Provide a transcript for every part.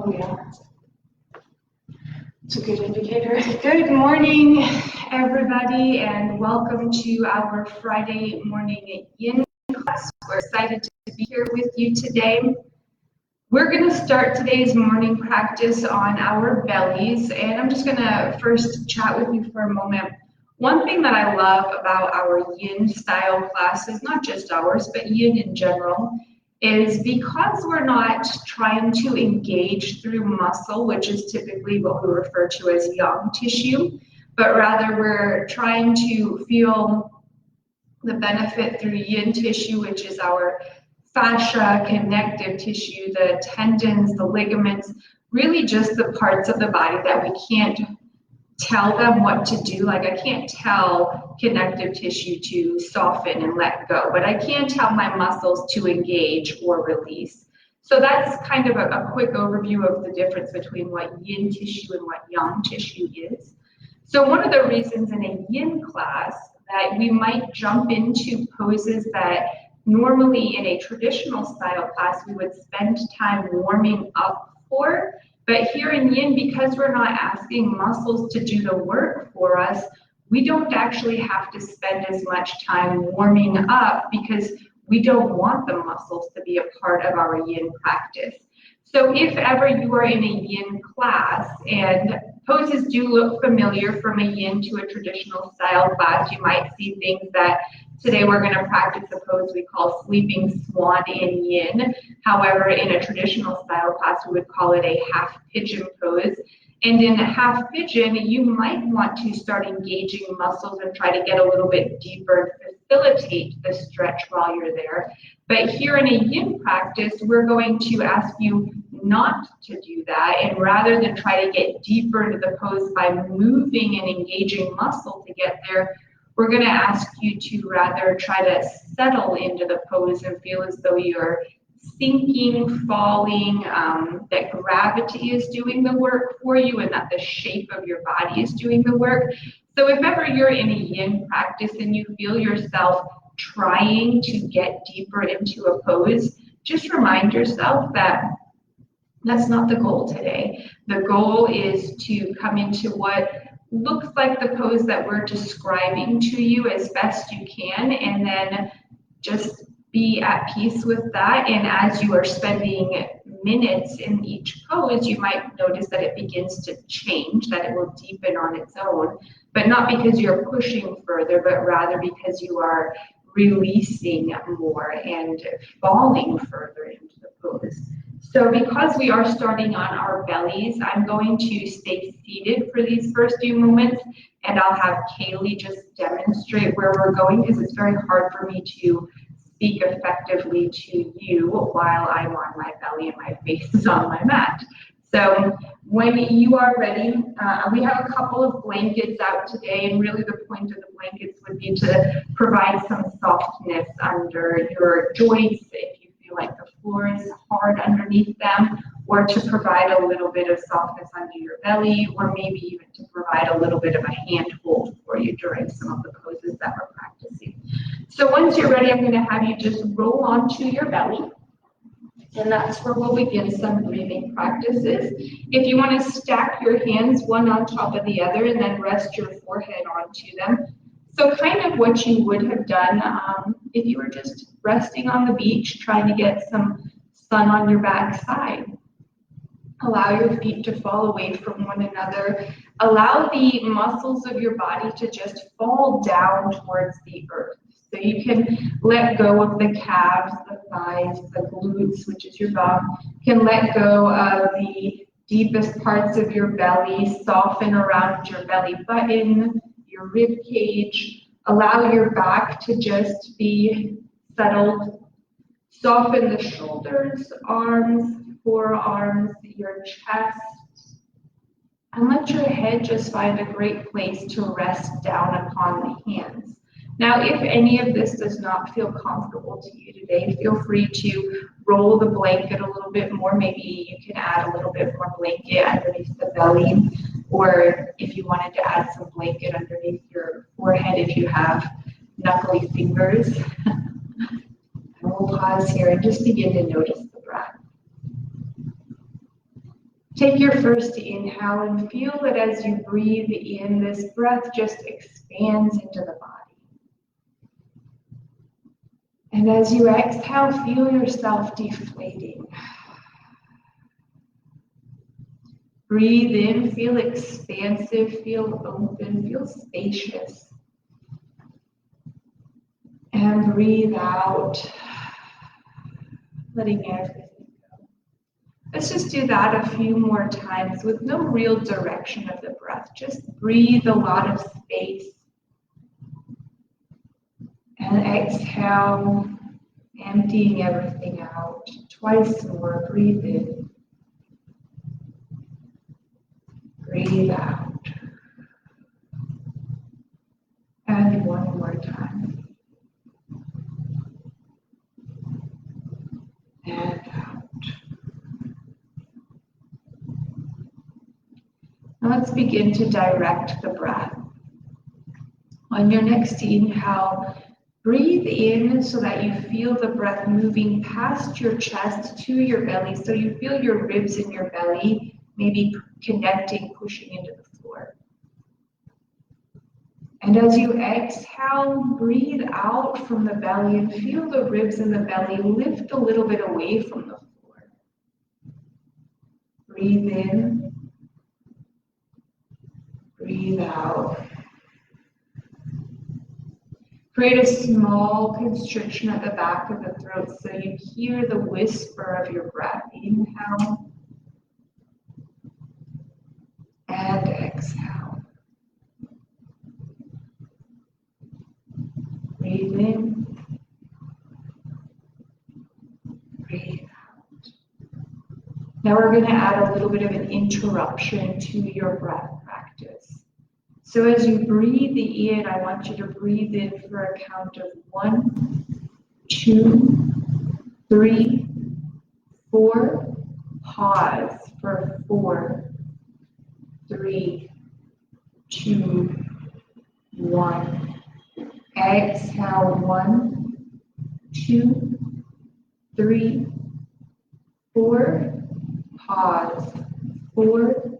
Oh yeah, it's a good indicator. Good morning, everybody, and welcome to our Friday morning yin class. We're excited to be here with you today. We're going to start today's morning practice on our bellies, and I'm just going to first chat with you for a moment. One thing that I love about our yin style classes, not just ours, but yin in general, is because we're not trying to engage through muscle, which is typically what we refer to as yang tissue, but rather we're trying to feel the benefit through yin tissue, which is our fascia, connective tissue, the tendons, the ligaments, really just the parts of the body that we can't tell them what to do. Like I can't tell connective tissue to soften and let go, but I can tell my muscles to engage or release. So that's kind of a quick overview of the difference between what yin tissue and what yang tissue is. So one of the reasons in a yin class that we might jump into poses that normally in a traditional style class we would spend time warming up for, but here in yin, because we're not asking muscles to do the work for us, we don't actually have to spend as much time warming up because we don't want the muscles to be a part of our yin practice. So if ever you are in a yin class, and poses do look familiar from a yin to a traditional style class, you might see things that today we're going to practice a pose we call sleeping swan in yin. However, in a traditional style class, we would call it a half pigeon pose. And in a half pigeon, you might want to start engaging muscles and try to get a little bit deeper and facilitate the stretch while you're there. But here in a yin practice, we're going to ask you not to do that. And rather than try to get deeper into the pose by moving and engaging muscle to get there, we're going to ask you to rather try to settle into the pose and feel as though you're sinking, falling, that gravity is doing the work for you and that the shape of your body is doing the work. So if ever you're in a yin practice and you feel yourself trying to get deeper into a pose, just remind yourself that that's not the goal today. The goal is to come into what looks like the pose that we're describing to you as best you can, and then just be at peace with that. And as you are spending minutes in each pose, you might notice that it begins to change, that it will deepen on its own, but not because you're pushing further, but rather because you are releasing more and falling further into the pose. So because we are starting on our bellies, I'm going to stay seated for these first few moments, and I'll have Catie just demonstrate where we're going because it's very hard for me to speak effectively to you while I'm on my belly and my face is on my mat. So when you are ready, we have a couple of blankets out today, and really the point of the blankets would be to provide some softness under your joints if you feel like the floor is hard underneath them, or to provide a little bit of softness under your belly, or maybe even to provide a little bit of a handhold for you during some of the poses that we're practicing. So once you're ready, I'm going to have you just roll onto your belly. And that's where we'll begin some breathing practices. If you want to stack your hands one on top of the other and then rest your forehead onto them. So kind of what you would have done if you were just resting on the beach, trying to get some sun on your backside. Allow your feet to fall away from one another. Allow the muscles of your body to just fall down towards the earth. So you can let go of the calves, the thighs, the glutes, which is your bum. You can let go of the deepest parts of your belly, soften around your belly button, your rib cage. Allow your back to just be settled. Soften the shoulders, arms, forearms, your chest. And let your head just find a great place to rest down upon the hands. Now, if any of this does not feel comfortable to you today, feel free to roll the blanket a little bit more. Maybe you can add a little bit more blanket underneath the belly, or if you wanted to add some blanket underneath your forehead if you have knuckly fingers. And we'll pause here and just begin to notice the breath. Take your first inhale and feel that as you breathe in, this breath just expands into the body. And as you exhale, feel yourself deflating. Breathe in, feel expansive, feel open, feel spacious. And breathe out, letting everything go. Let's just do that a few more times with no real direction of the breath. Just breathe a lot of space. And exhale, emptying everything out. Twice more, breathe in. Breathe out. And one more time. And out. Now let's begin to direct the breath. On your next inhale, breathe in so that you feel the breath moving past your chest to your belly. So you feel your ribs in your belly, maybe connecting, pushing into the floor. And as you exhale, breathe out from the belly and feel the ribs in the belly lift a little bit away from the floor. Breathe in. Breathe out. Create a small constriction at the back of the throat so you hear the whisper of your breath. Inhale and exhale. Breathe in. Breathe out. Now we're going to add a little bit of an interruption to your breath practice. So as you breathe in, I want you to breathe in for a count of 1, 2, 3, 4. Pause for 4, 3, 2, 1. Exhale 1, 2, 3, 4. Pause 4,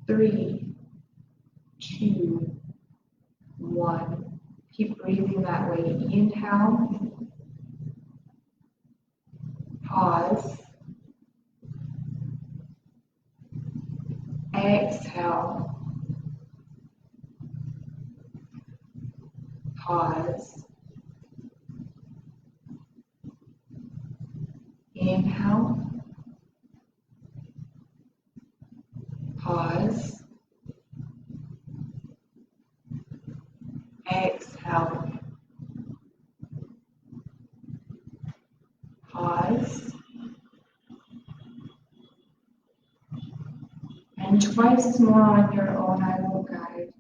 3, 2, 1. Keep breathing that way. Inhale. Pause. Exhale. Pause. Inhale. Pause. Exhale. Pause. And twice more on your own, I will guide.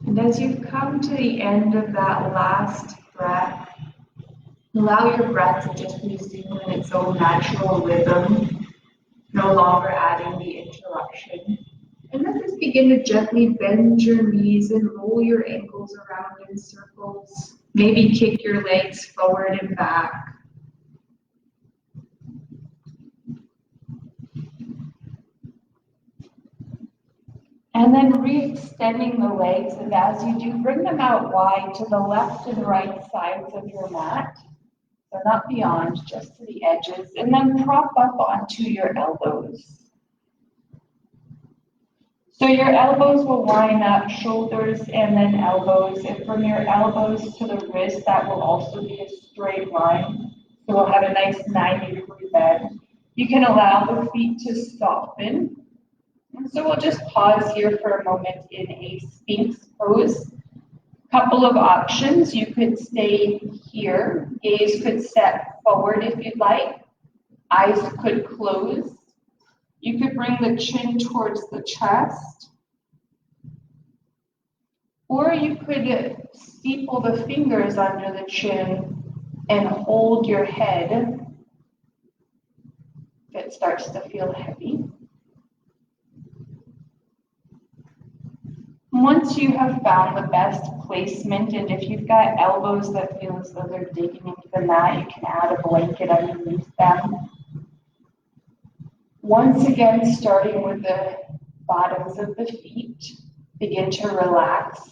And as you've come to the end of that last breath, allow your breath to just resume in its own natural rhythm, no longer adding the interruption. And then just begin to gently bend your knees and roll your ankles around in circles. Maybe kick your legs forward and back. And then re-extending the legs, and as you do, bring them out wide to the left and right sides of your mat. So not beyond, just to the edges. And then prop up onto your elbows. So your elbows will line up, shoulders and then elbows. And from your elbows to the wrist, that will also be a straight line. So we'll have a nice 90-degree bend. You can allow the feet to soften. And so we'll just pause here for a moment in a sphinx pose. Couple of options. You could stay here. Gaze could step forward if you'd like. Eyes could close. You could bring the chin towards the chest. Or you could steeple the fingers under the chin and hold your head if it starts to feel heavy. Once you have found the best placement, and if you've got elbows that feel as though they're digging into the mat, you can add a blanket underneath them. Once again, starting with the bottoms of the feet, begin to relax.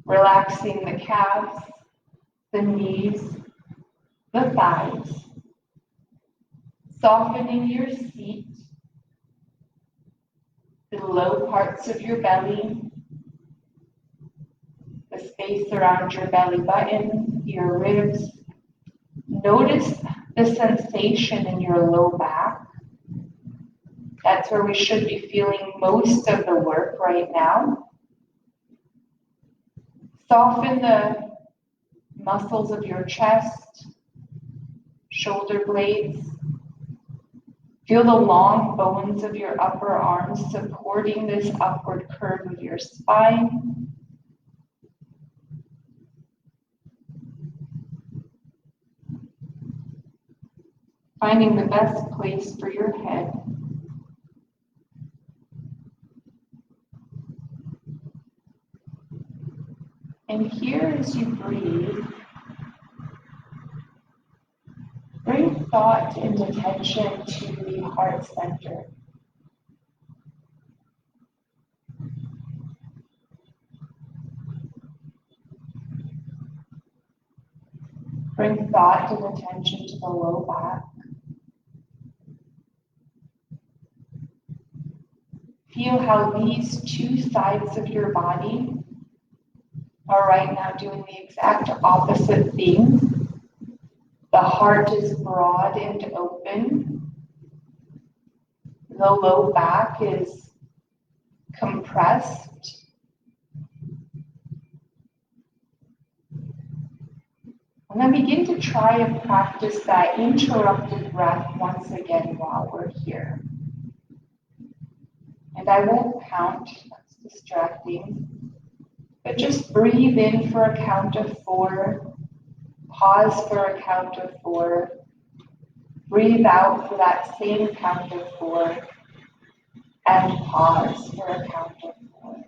Relaxing the calves, the knees, the thighs. Softening your seat, the low parts of your belly, the space around your belly button, your ribs. Notice the sensation in your low back. That's where we should be feeling most of the work right now. Soften the muscles of your chest, shoulder blades. Feel the long bones of your upper arms supporting this upward curve of your spine. Finding the best place for your head. And here as you breathe, bring thought and attention to the heart center. Bring thought and attention to the low back. Feel how these two sides of your body are right now doing the exact opposite thing. The heart is broad and open. The low back is compressed. And then begin to try and practice that interrupted breath once again while we're here. And I won't count, that's distracting. But just breathe in for a count of 4. Pause for a count of 4. Breathe out for that same count of 4. And pause for a count of 4.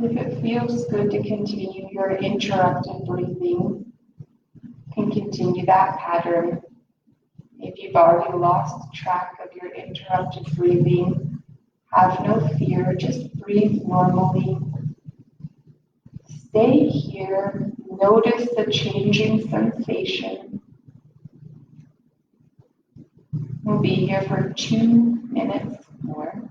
If it feels good to continue your interrupted breathing, you can continue that pattern. If you've already lost track of your interrupted breathing, have no fear, just breathe normally. Stay here, notice the changing sensation. We'll be here for 2 minutes more.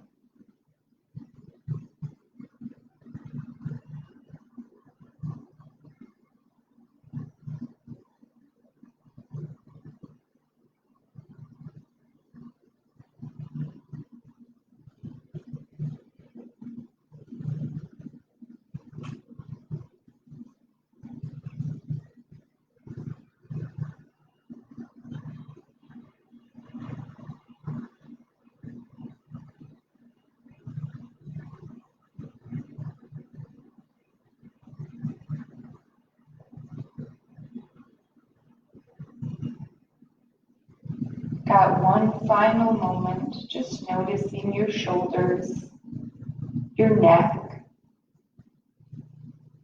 At one final moment, just noticing your shoulders, your neck,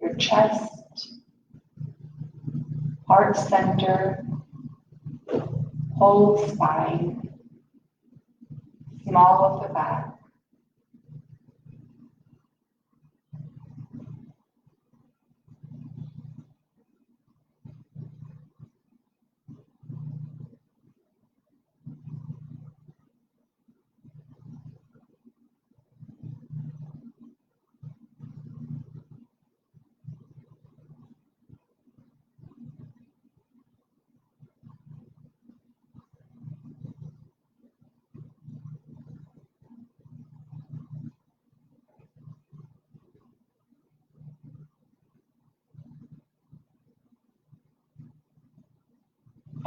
your chest, heart center, whole spine, small of the back.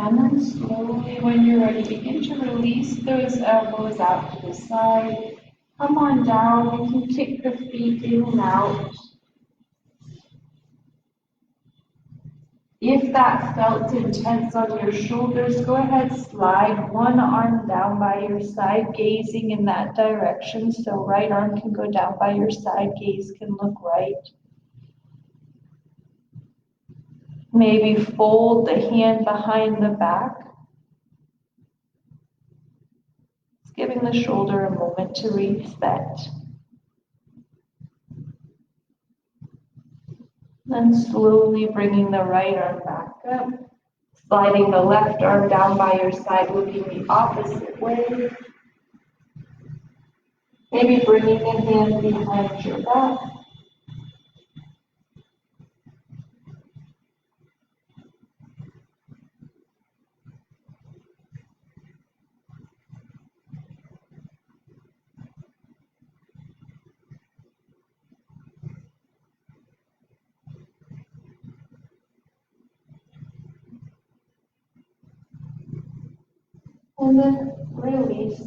And then slowly, when you're ready, begin to release those elbows out to the side. Come on down. You can kick the feet in and out. If that felt intense on your shoulders, go ahead, slide one arm down by your side, gazing in that direction. So right arm can go down by your side, gaze can look right. Maybe fold the hand behind the back. Just giving the shoulder a moment to reset. Then slowly bringing the right arm back up. Sliding the left arm down by your side, looking the opposite way. Maybe bringing the hand behind your back. And then release,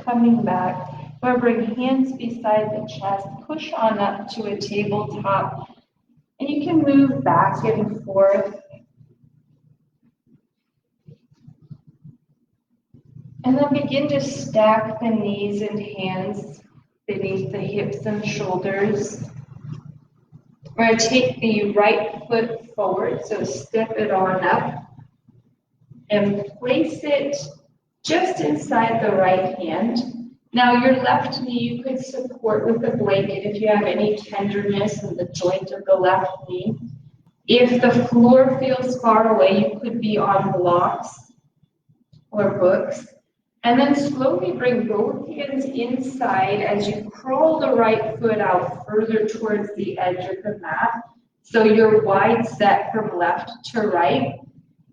coming back. Or bring hands beside the chest, push on up to a tabletop, and you can move back and forth. And then begin to stack the knees and hands beneath the hips and shoulders. We're going to take the right foot forward, so step it on up, and place it just inside the right hand. Now your left knee you could support with a blanket if you have any tenderness in the joint of the left knee. If the floor feels far away, you could be on blocks or books. And then slowly bring both hands inside as you curl the right foot out further towards the edge of the mat. So you're wide set from left to right.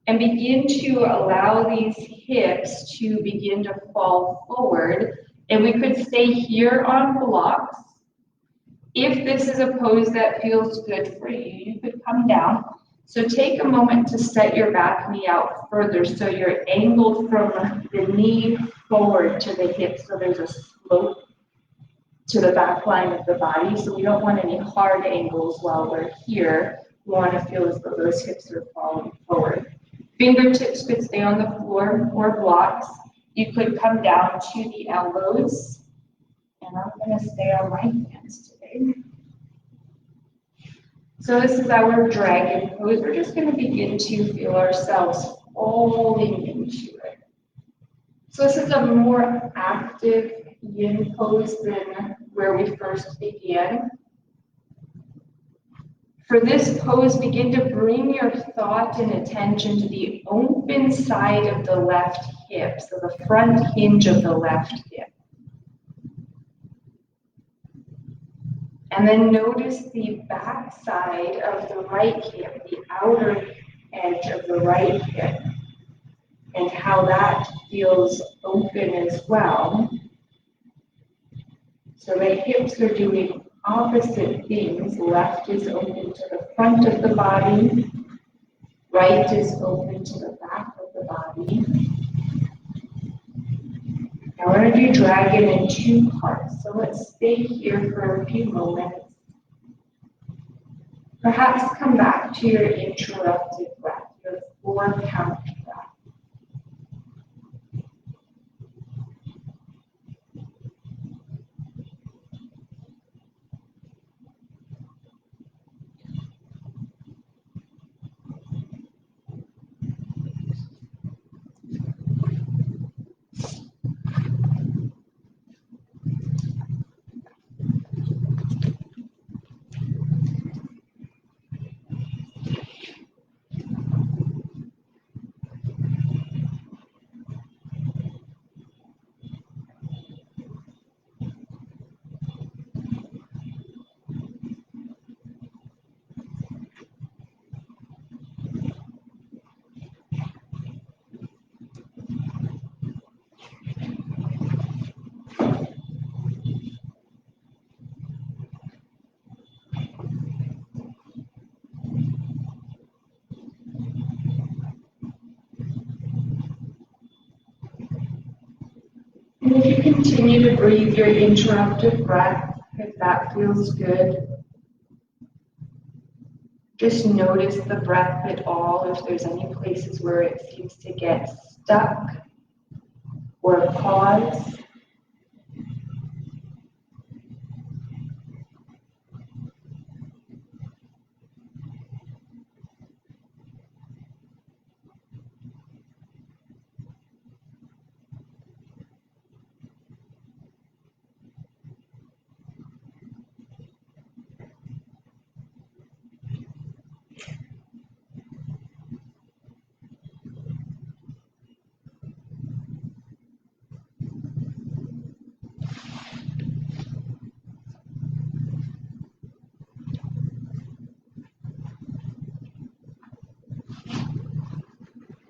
And begin to allow these hips to begin to fall forward. And we could stay here on blocks. If this is a pose that feels good for you, you could come down. So take a moment to set your back knee out further so you're angled from the knee forward to the hip. So there's a slope to the back line of the body. So we don't want any hard angles while we're here. We want to feel as though those hips are falling forward. Fingertips could stay on the floor or blocks. You could come down to the elbows. And I'm going to stay on my hands today. So this is our dragon pose. We're just going to begin to feel ourselves falling into it. So this is a more active yin pose than where we first began. For this pose, begin to bring your thought and attention to the open side of the left hip, so the front hinge of the left hip. And then notice the back side of the right hip, the outer edge of the right hip, and how that feels open as well. So the hips are doing opposite things. Left is open to the front of the body. Right is open to the back of the body. Now we're going to do dragon in two parts. So let's stay here for a few moments. Perhaps come back to your interrupted breath, your 4-count breath. And if you continue to breathe your interrupted breath, if that feels good, just notice the breath at all, if there's any places where it seems to get stuck or pause.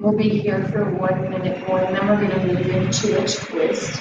We'll be here for 1 minute more, and then we're going to move into a twist.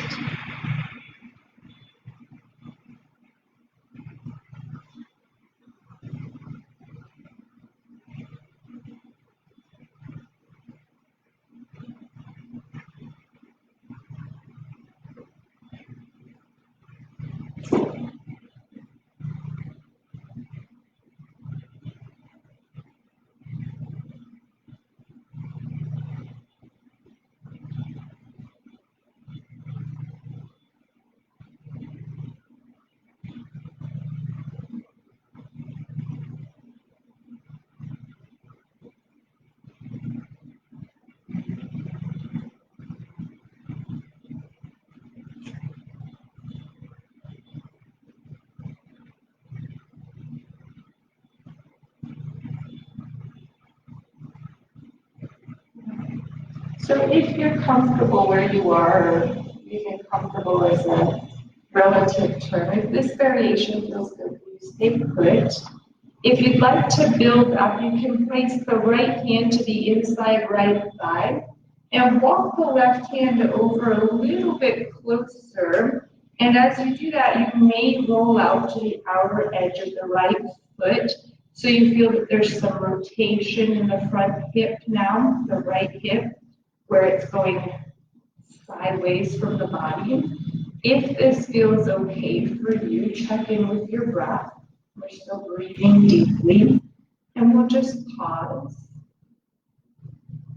So if you're comfortable where you are, or even comfortable as a relative term, if this variation feels good, you stay put. If you'd like to build up, you can place the right hand to the inside right thigh and walk the left hand over a little bit closer. And as you do that, you may roll out to the outer edge of the right foot. So you feel that there's some rotation in the front hip now, the right hip, where it's going sideways from the body. If this feels okay for you, check in with your breath. We're still breathing deeply, and we'll just pause.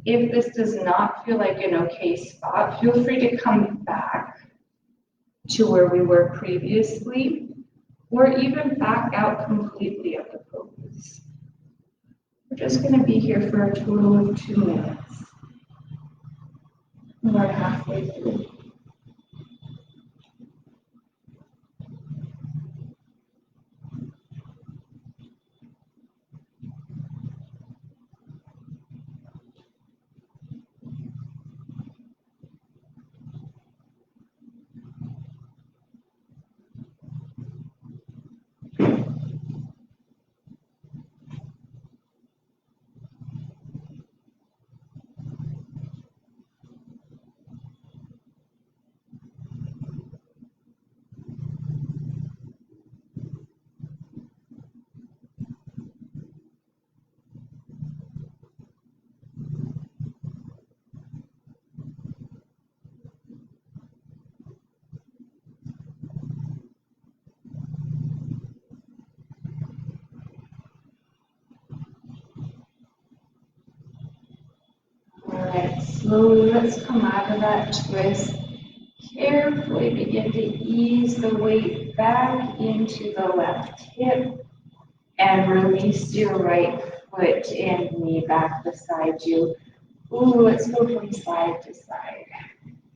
If this does not feel like an okay spot, feel free to come back to where we were previously, or even back out completely of the pose. We're just going to be here for a total of 2 minutes. We're halfway through. Slowly, let's come out of that twist. Carefully begin to ease the weight back into the left hip and release your right foot and knee back beside you. Ooh, let's go from side to side.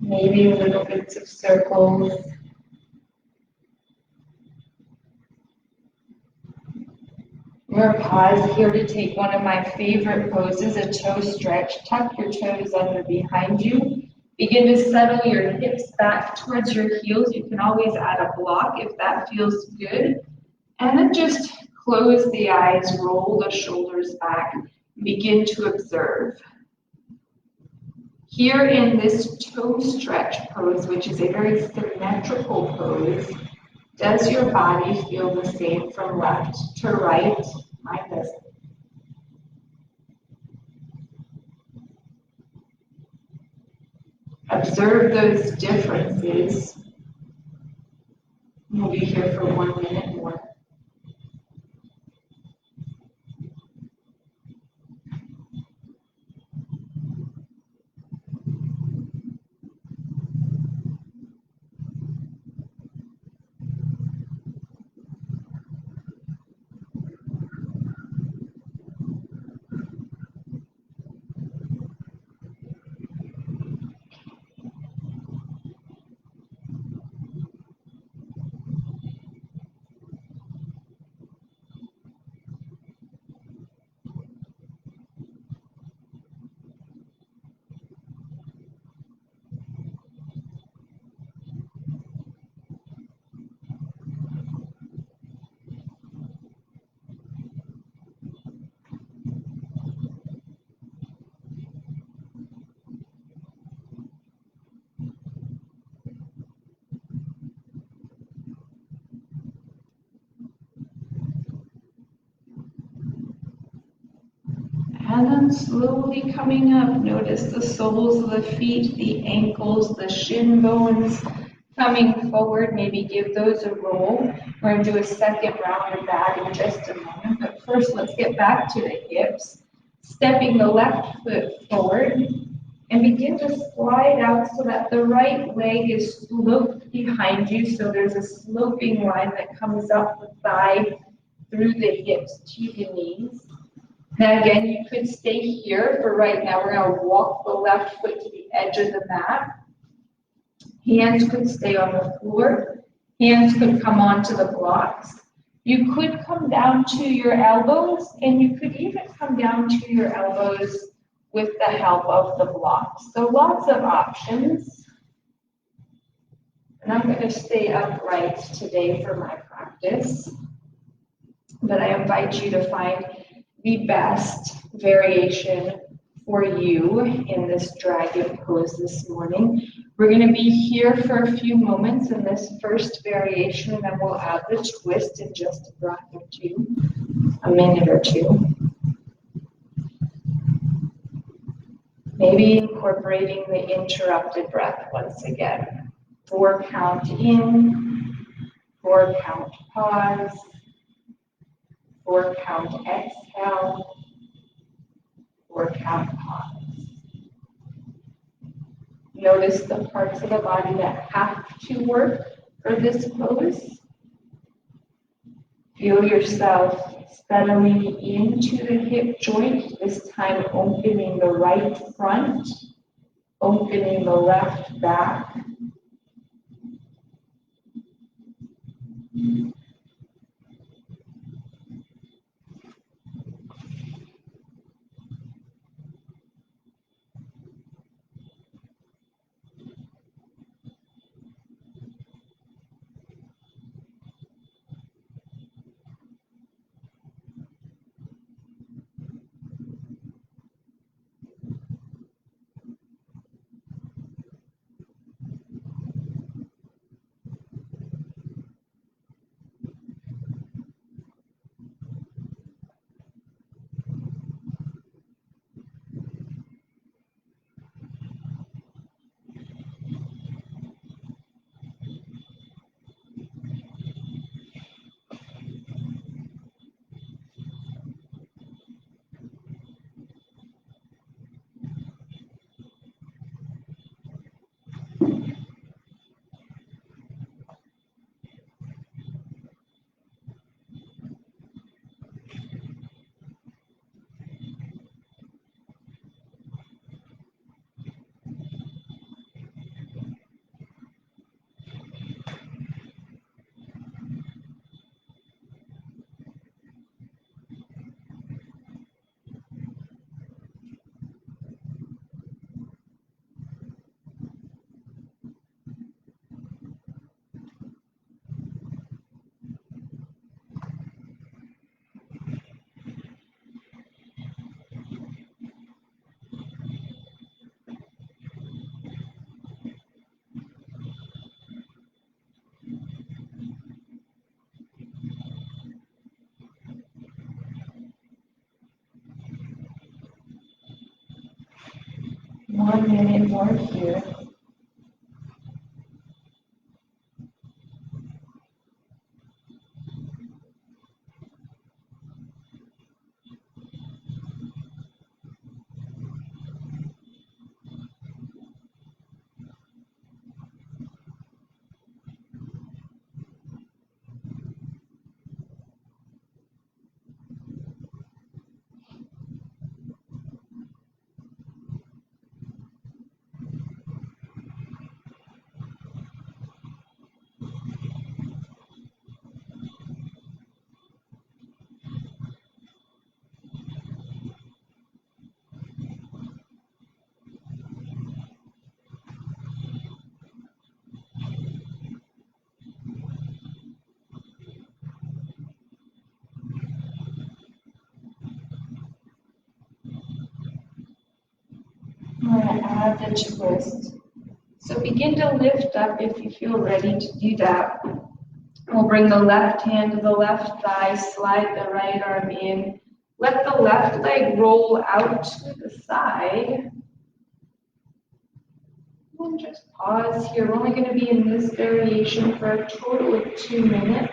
Maybe little bits of circles. We're going to pause here to take one of my favorite poses, a toe stretch. Tuck your toes under behind you. Begin to settle your hips back towards your heels. You can always add a block if that feels good. And then just close the eyes, roll the shoulders back, begin to observe. Here in this toe stretch pose, which is a very symmetrical pose, does your body feel the same from left to right? Mine does. Observe those differences. We'll be here for 1 minute more. And then slowly coming up, notice the soles of the feet, the ankles, the shin bones coming forward. Maybe give those a roll. We're going to do a second round of that in just a moment. But first, let's get back to the hips. Stepping the left foot forward and begin to slide out so that the right leg is sloped behind you. So there's a sloping line that comes up the thigh through the hips to the knees. Now again, you could stay here for right now. We're going to walk the left foot to the edge of the mat. Hands could stay on the floor. Hands could come onto the blocks. You could come down to your elbows, and you could even come down to your elbows with the help of the blocks. So lots of options. And I'm going to stay upright today for my practice. But I invite you to find the best variation for you in this dragon pose this morning. We're going to be here for a few moments in this first variation, and then we'll add the twist in just a breath or two, a minute or two. Maybe incorporating the interrupted breath once again. 4 count in, 4 count pause, 4 count exhale, 4 count pause. Notice the parts of the body that have to work for this pose. Feel yourself settling into the hip joint, this time opening the right front, opening the left back. One minute more here. and add the twist. So begin to lift up if you feel ready to do that. We'll bring the left hand to the left thigh, slide the right arm in. Let the left leg roll out to the side. And just pause here. We're only going to be in this variation for a total of 2 minutes.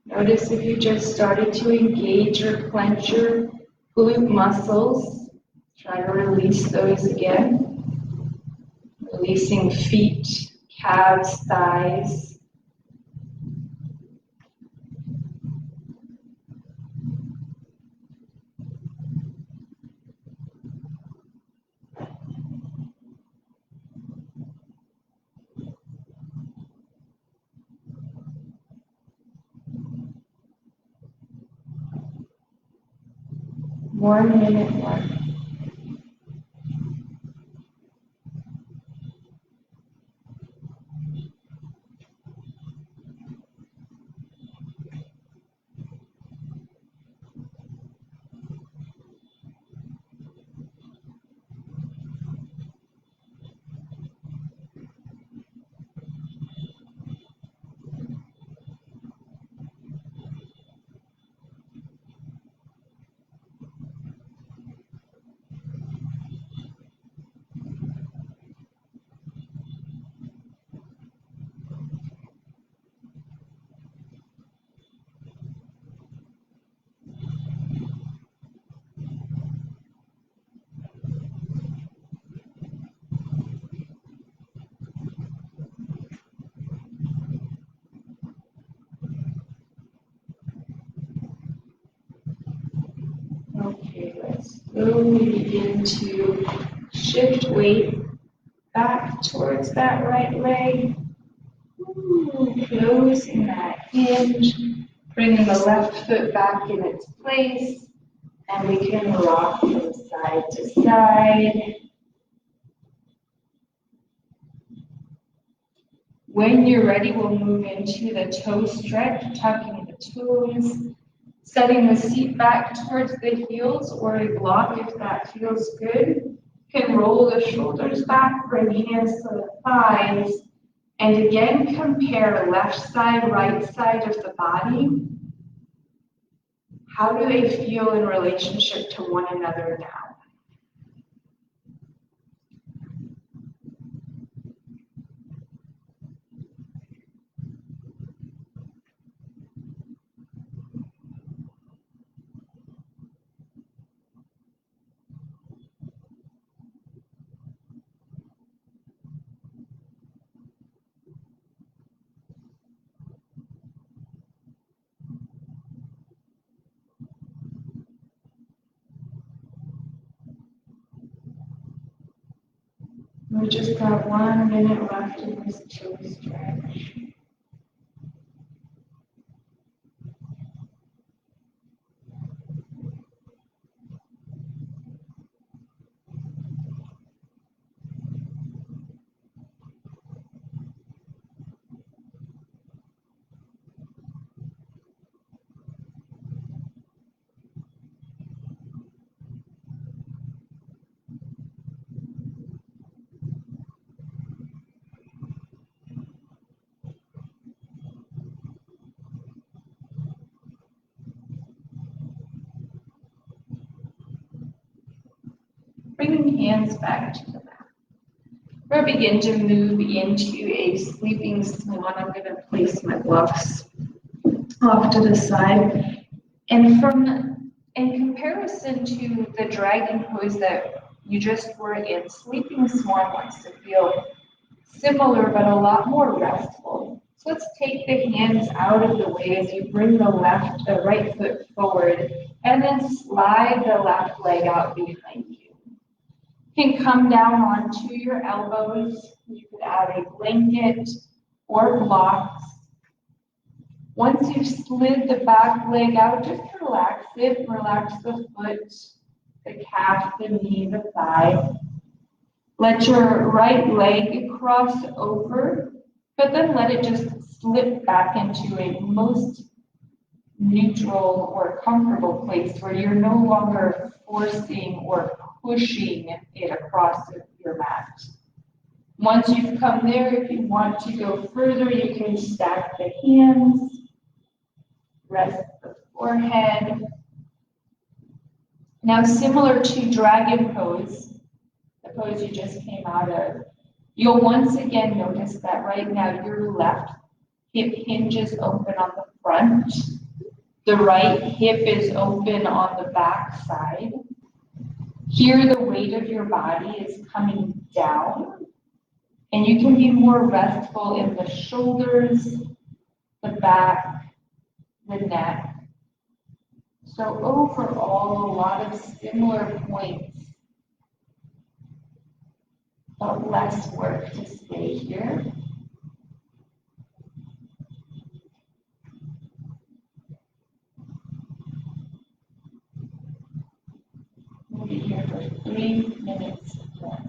Notice if you just started to engage or clench your glute muscles. Try to release those again. Releasing feet, calves, thighs. One minute more. Okay, let's slowly begin to shift weight back towards that right leg. Closing that hinge, bringing the left foot back in its place, and we can rock from side to side. When you're ready, we'll move into the toe stretch, tucking the toes, setting the seat back towards the heels or a block if that feels good. You can roll the shoulders back, bring hands to the thighs, and again compare left side, right side of the body. How do they feel in relationship to one another now? We just got 1 minute left in this toe stretch. Bringing hands back to the mat. We'll begin to move into a sleeping swan. I'm going to place my gloves off to the side. And in comparison to the dragon pose that you just were in, sleeping swan wants to feel similar but a lot more restful. So let's take the hands out of the way as you bring the right foot forward and then slide the left leg out behind you. You can come down onto your elbows. You could add a blanket or blocks. Once you've slid the back leg out, just relax it. Relax the foot, the calf, the knee, the thigh. Let your right leg cross over, but then let it just slip back into a most neutral or comfortable place where you're no longer forcing or pushing it across your mat. Once you've come there, if you want to go further, you can stack the hands, rest the forehead. Now, similar to dragon pose, the pose you just came out of, you'll once again notice that right now your left hip hinges open on the front. The right hip is open on the back side. Here, the weight of your body is coming down, and you can be more restful in the shoulders, the back, the neck. So overall, a lot of similar points, but less work to stay here. We'll be here for 3 minutes more.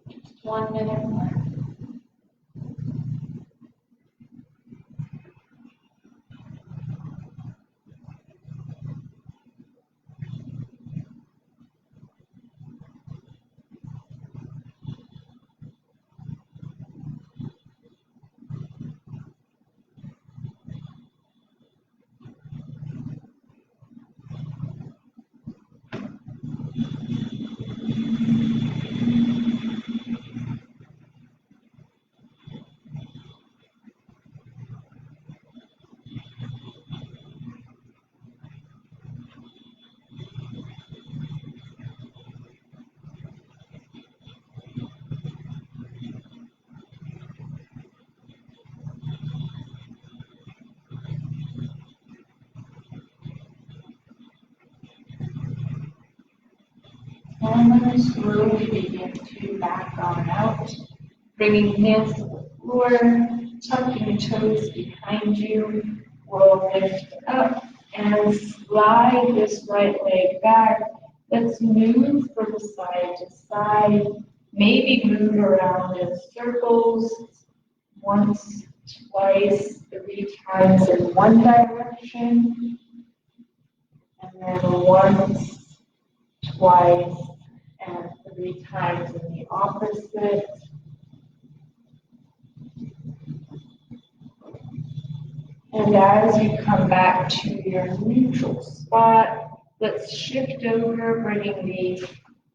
Just 1 minute more. And I'm going to slowly begin to back on out, bringing hands to the floor, tucking toes behind you. We'll lift up and slide this right leg back. Let's move from side to side, maybe move around in circles, once, twice, 3 times in one direction, and then once, twice, and 3 times in the opposite. And as you come back to your neutral spot, let's shift over, bringing the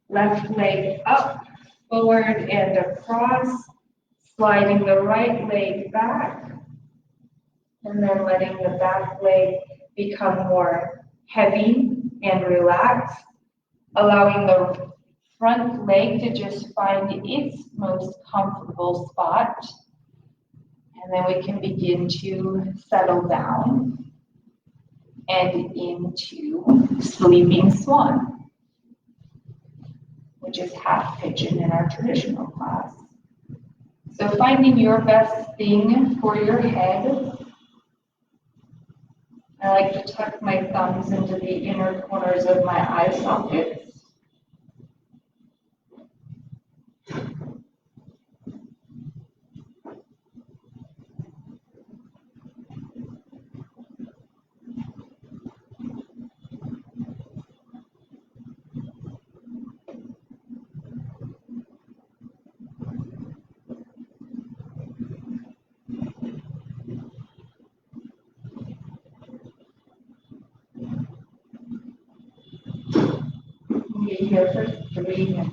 left leg up, forward, and across, sliding the right leg back, and then letting the back leg become more heavy and relaxed, allowing the front leg to just find its most comfortable spot. And then we can begin to settle down and into sleeping swan, which is half pigeon in our traditional class. So finding your best thing for your head. I like to tuck my thumbs into the inner corners of my eye sockets. Be here for 3 minutes.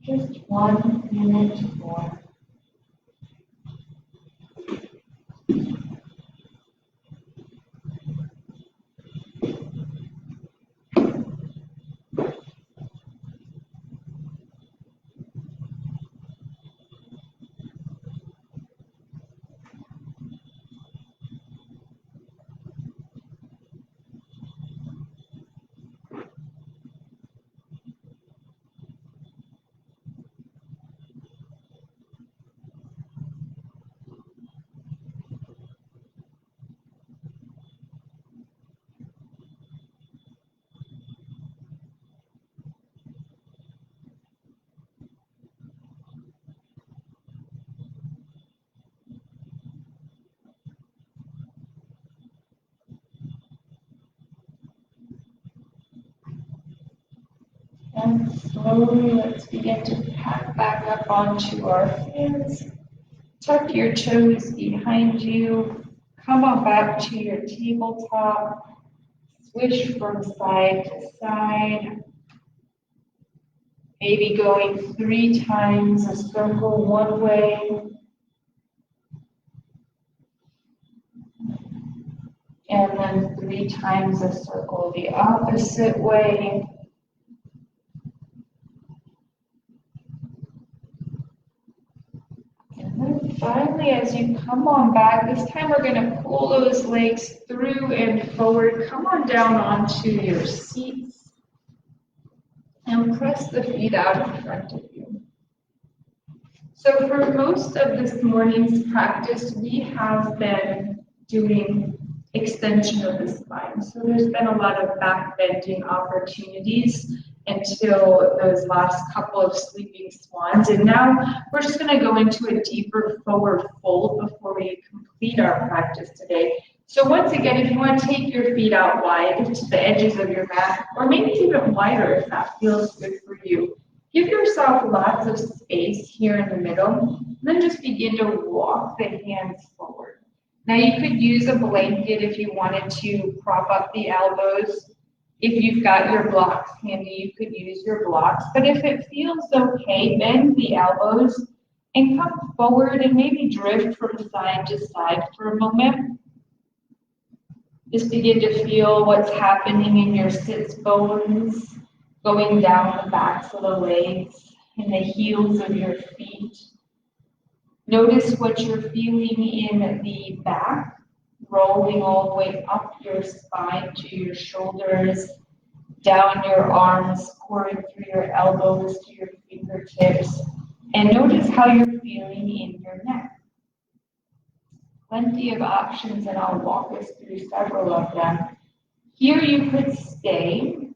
Just 1 minute more. And slowly, let's begin to pack back up onto our hands. Tuck your toes behind you. Come on back to your tabletop. Swish from side to side. Maybe going 3 times a circle one way. And then 3 times a circle the opposite way. And then finally, as you come on back, this time we're going to pull those legs through and forward. Come on down onto your seats and press the feet out in front of you. So for most of this morning's practice, we have been doing extension of the spine. So there's been a lot of back bending opportunities until those last couple of sleeping swans. And now we're just going to go into a deeper forward fold before we complete our practice today. So once again, if you want to take your feet out wide to the edges of your mat, or maybe even wider if that feels good for you, give yourself lots of space here in the middle, and then just begin to walk the hands forward. Now you could use a blanket if you wanted to prop up the elbows. If you've got your blocks handy, you could use your blocks. But if it feels okay, bend the elbows and come forward and maybe drift from side to side for a moment. Just begin to feel what's happening in your sits bones, going down the backs of the legs and the heels of your feet. Notice what you're feeling in the back, rolling all the way up your spine to your shoulders, down your arms, pouring through your elbows to your fingertips. And notice how you're feeling in your neck. Plenty of options, and I'll walk us through several of them. Here you could stay,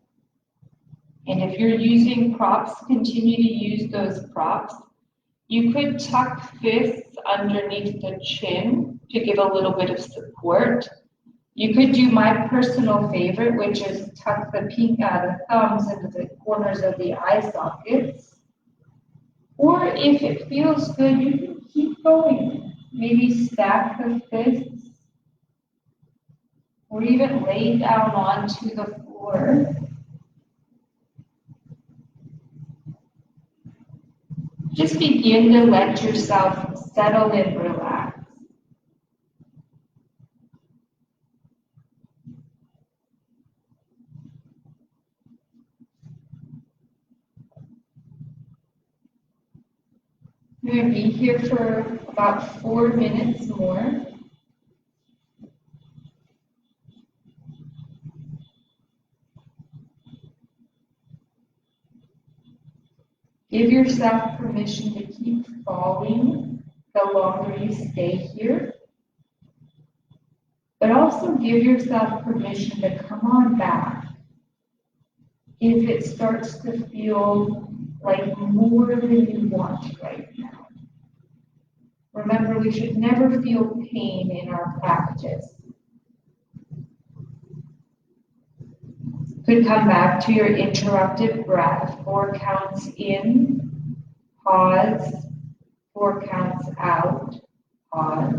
and if you're using props, continue to use those props. You could tuck fists underneath the chin to give a little bit of support. You could do my personal favorite, which is tuck the thumbs into the corners of the eye sockets. Or if it feels good, you can keep going. Maybe stack the fists, or even lay down onto the floor. Just begin to let yourself settle and relax. We're going to be here for about 4 minutes more. Give yourself permission to keep falling the longer you stay here. But also give yourself permission to come on back if it starts to feel like more than you want right now. Remember, we should never feel pain in our practice. Could come back to your interrupted breath. 4 counts in, pause. 4 counts out, pause.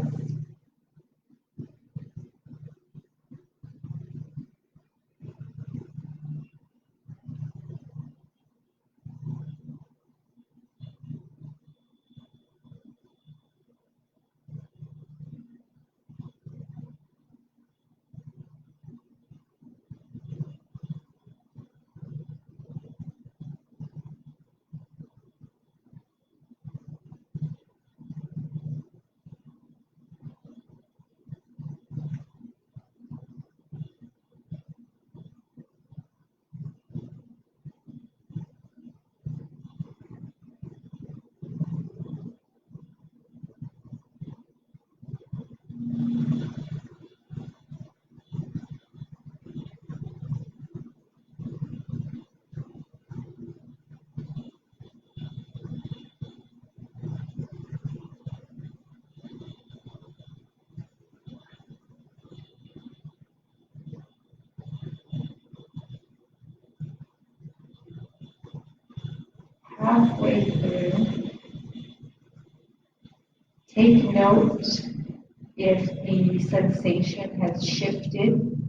Halfway through, take note if the sensation has shifted.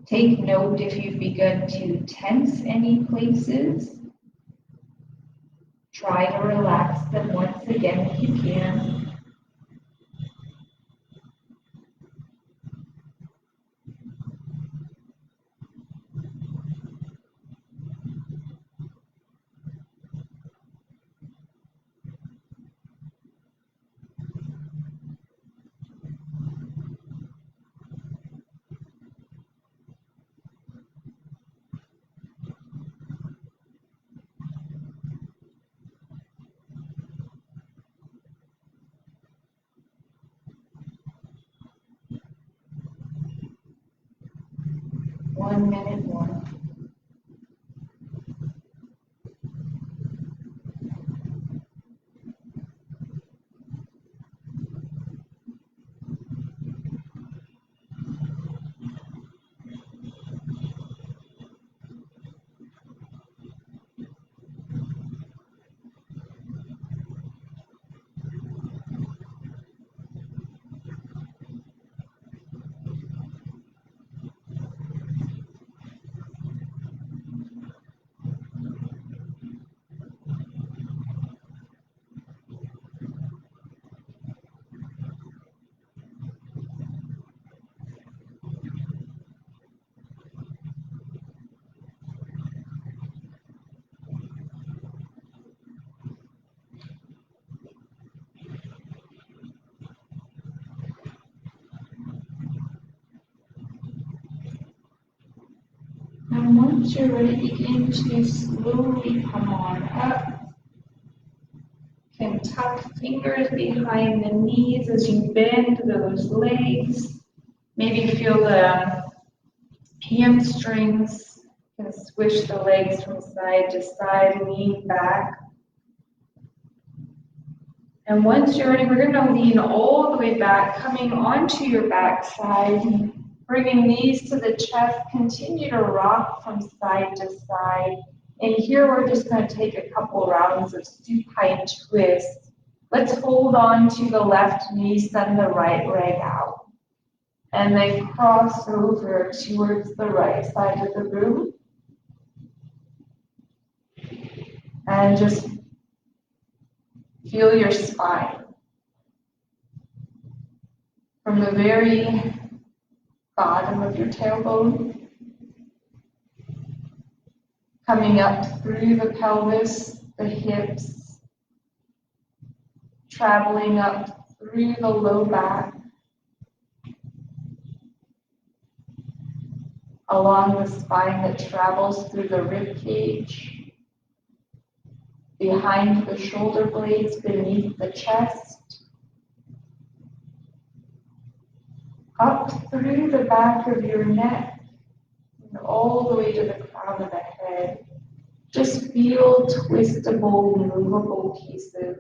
Take note if you've begun to tense any places. Try to relax them once again if you can. 1 minute more. And once you're ready, begin to slowly come on up. You can tuck fingers behind the knees as you bend those legs. Maybe feel the hamstrings. You can swish the legs from side to side, lean back. And once you're ready, we're going to lean all the way back, coming onto your back side. Bringing knees to the chest, continue to rock from side to side. And here we're just going to take a couple rounds of supine twist. Let's hold on to the left knee, send the right leg out. And then cross over towards the right side of the room. And just feel your spine. From the very bottom of your tailbone, coming up through the pelvis, the hips, traveling up through the low back, along the spine that travels through the rib cage, behind the shoulder blades, beneath the chest, up through the back of your neck, and all the way to the crown of the head. Just feel twistable, movable pieces.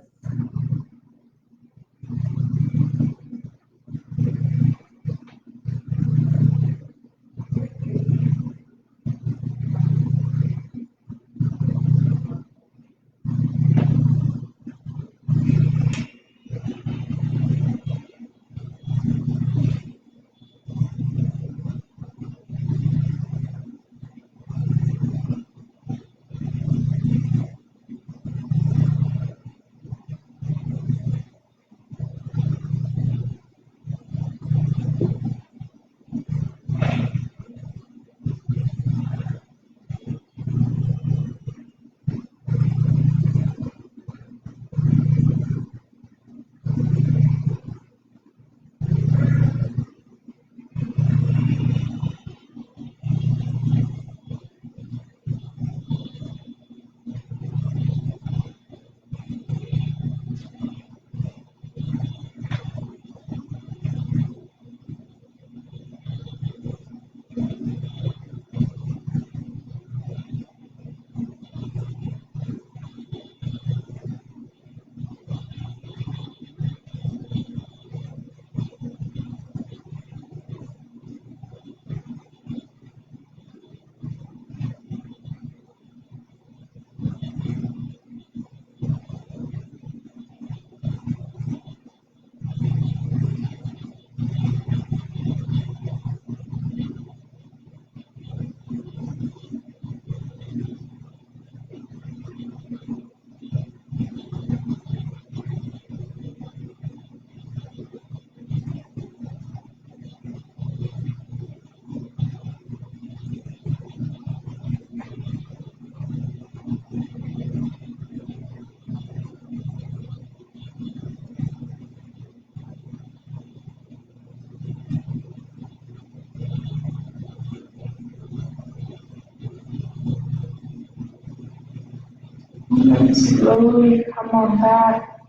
And then slowly come on back,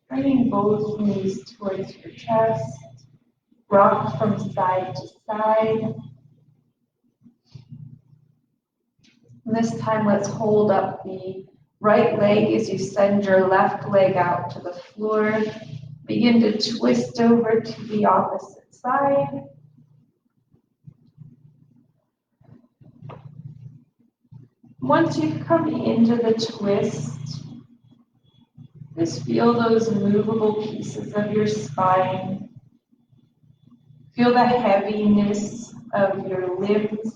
bringing both knees towards your chest. Rock from side to side. And this time, let's hold up the right leg as you send your left leg out to the floor. Begin to twist over to the opposite side. Once you've come into the twist, just feel those movable pieces of your spine. Feel the heaviness of your limbs,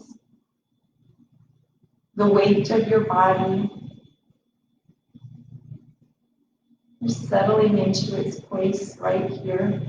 the weight of your body. Just settling into its place right here.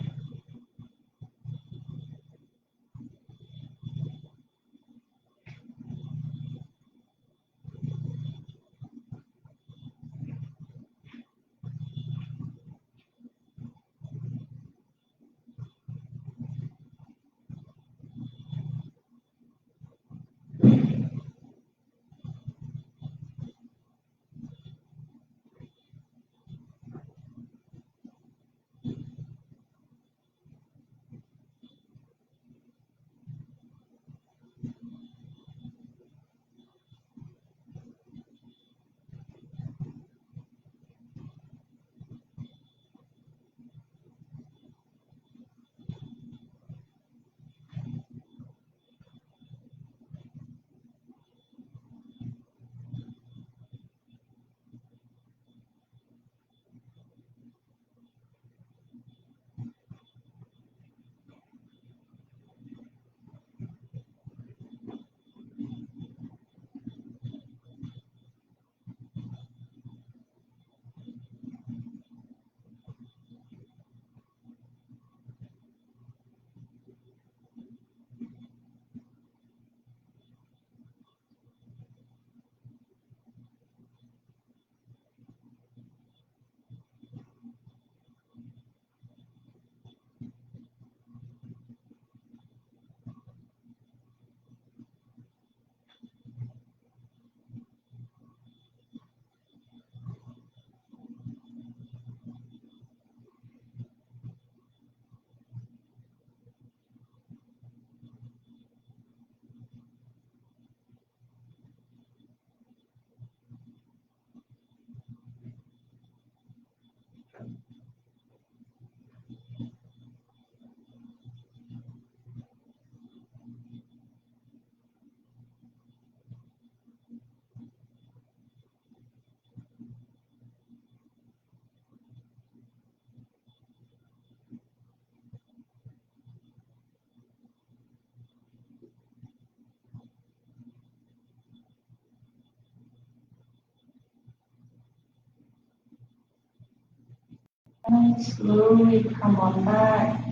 And slowly come on back,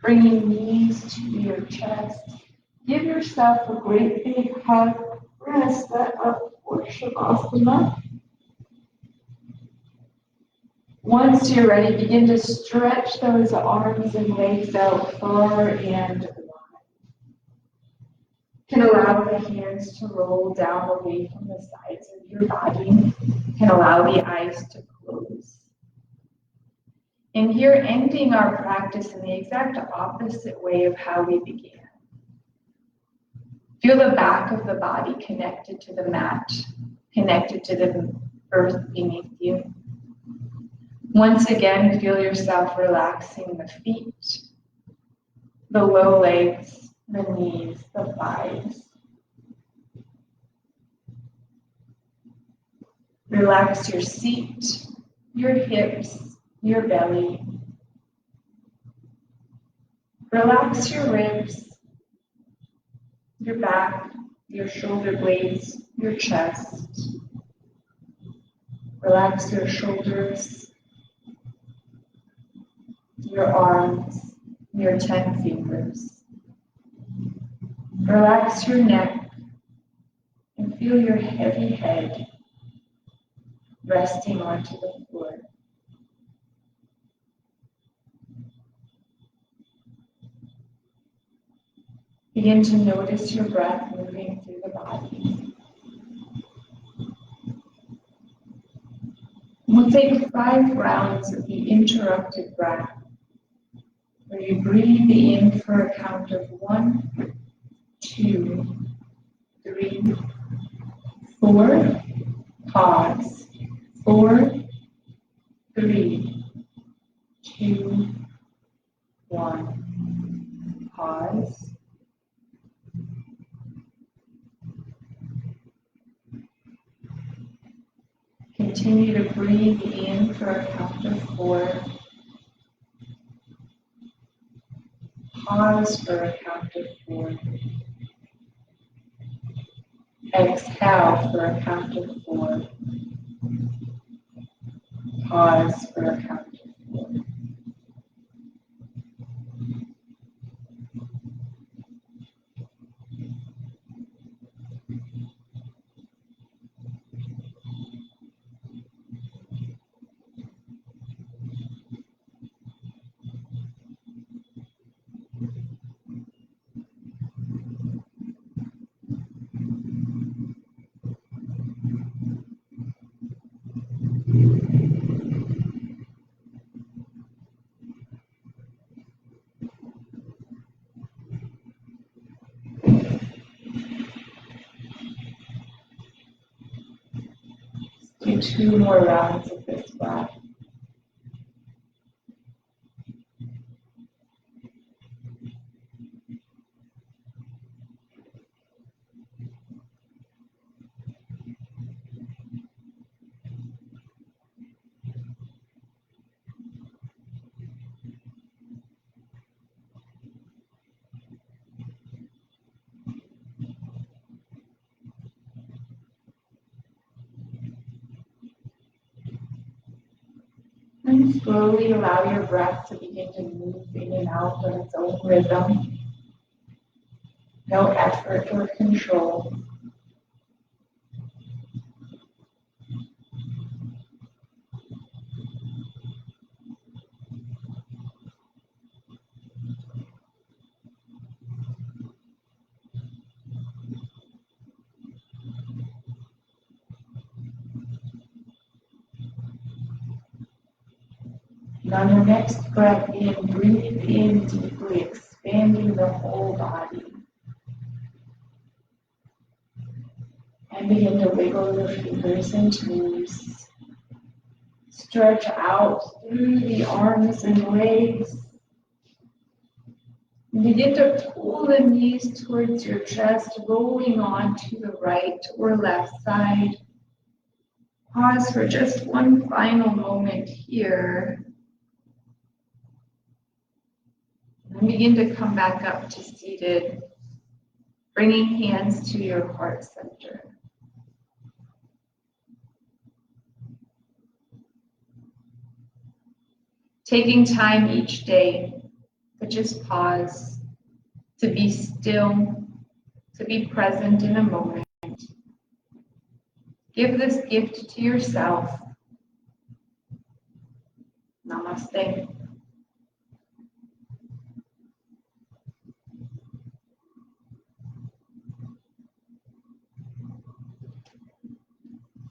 bringing knees to your chest. Give yourself a great big hug. We're going to set up for Shavasana. Once you're ready, begin to stretch those arms and legs out far and wide. You can allow the hands to roll down away from the sides of your body. You can allow the eyes to close. And here, ending our practice in the exact opposite way of how we began. Feel the back of the body connected to the mat, connected to the earth beneath you. Once again, feel yourself relaxing the feet, the low legs, the knees, the thighs. Relax your seat, your hips, your belly. Relax your ribs, your back, your shoulder blades, your chest. Relax your shoulders, your arms, your 10 fingers. Relax your neck and feel your heavy head resting onto the floor. Begin to notice your breath moving through the body. We'll take 5 rounds of the interrupted breath, where you breathe in for a count of 1, 2, 3, 4, pause, 4, 3, 2, 1, pause. Continue to breathe in for a count of 4. Pause for a count of 4. Exhale for a count of 4. Pause for a count of 4. Do 2 more rounds of this breath. And slowly allow your breath to begin to move in and out on its own rhythm. No effort or control. And on your next breath in, breathe in deeply, expanding the whole body. And begin to wiggle your fingers and toes. Stretch out through the arms and legs. And begin to pull the knees towards your chest, rolling on to the right or left side. Pause for just one final moment here. And begin to come back up to seated, bringing hands to your heart center. Taking time each day to just pause, to be still, to be present in a moment. Give this gift to yourself. Namaste.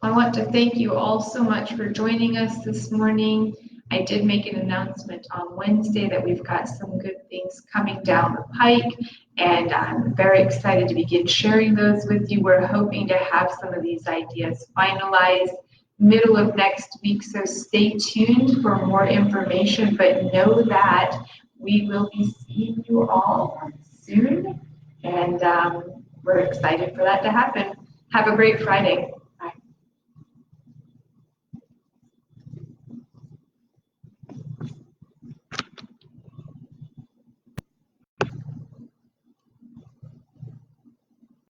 I want to thank you all so much for joining us this morning. I did make an announcement on Wednesday that we've got some good things coming down the pike, and I'm very excited to begin sharing those with you. We're hoping to have some of these ideas finalized middle of next week, so stay tuned for more information, but know that we will be seeing you all soon, and we're excited for that to happen. Have a great Friday.